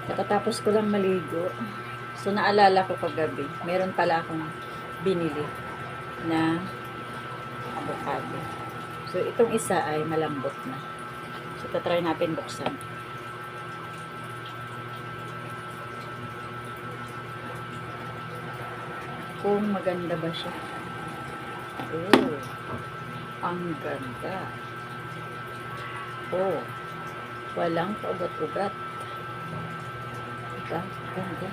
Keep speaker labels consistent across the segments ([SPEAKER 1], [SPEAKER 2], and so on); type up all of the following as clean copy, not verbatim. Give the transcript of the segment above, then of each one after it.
[SPEAKER 1] Katatapos ko lang maligo. So, naalala ko kagabi, meron pala akong binili na avocado. So, itong isa ay malambot na. So, tatry natin buksan. Kung maganda ba siya. Oh, ang ganda. Oh, walang paugat-ugat. Diba? Ganda.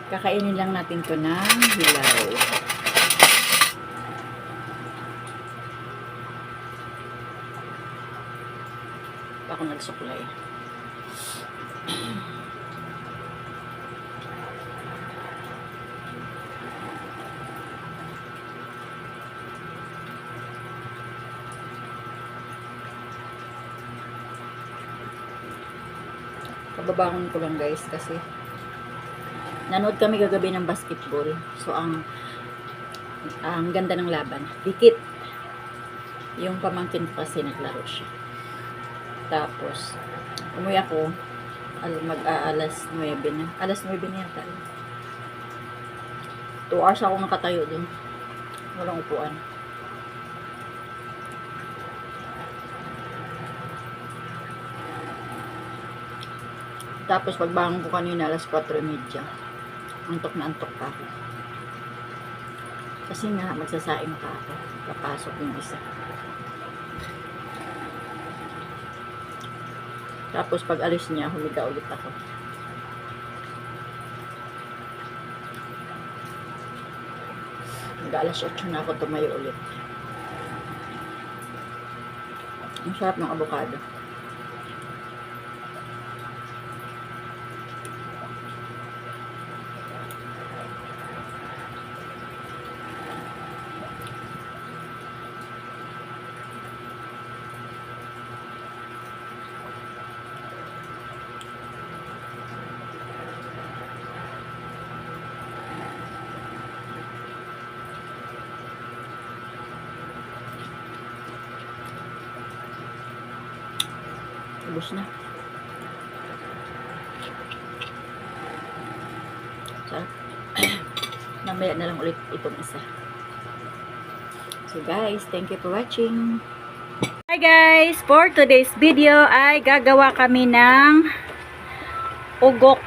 [SPEAKER 1] Kakainin lang natin to ng hilaw. Ako nagsuklay. Kababangon ko lang guys kasi nanood kami kagabi ng basketball. So ang ganda ng laban. Dikit. Yung pamangkin ko kasi naglaro siya. Tapos umuwi ako mag-aalas 9 na. Alas 9 na yata. 2 hours ako nakatayo dun. Walang upuan. Tapos pagbangon ko kanina alas 4:30. Antok na antok pa ako. Kasi nga magsasaing pa ako. Papasok yung isa. Tapos pag alis niya, humiga ulit ako. Alas 8 na ako tumayo ulit. Ang sarap ng avocado. Ubus na. Sarap. Mamaya na lang ulit itong isa. So guys, thank you for watching. Hi guys! For today's video ay gagawa kami ng ugok.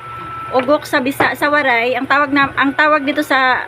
[SPEAKER 1] Ugok sa Waray. Ang tawag dito sa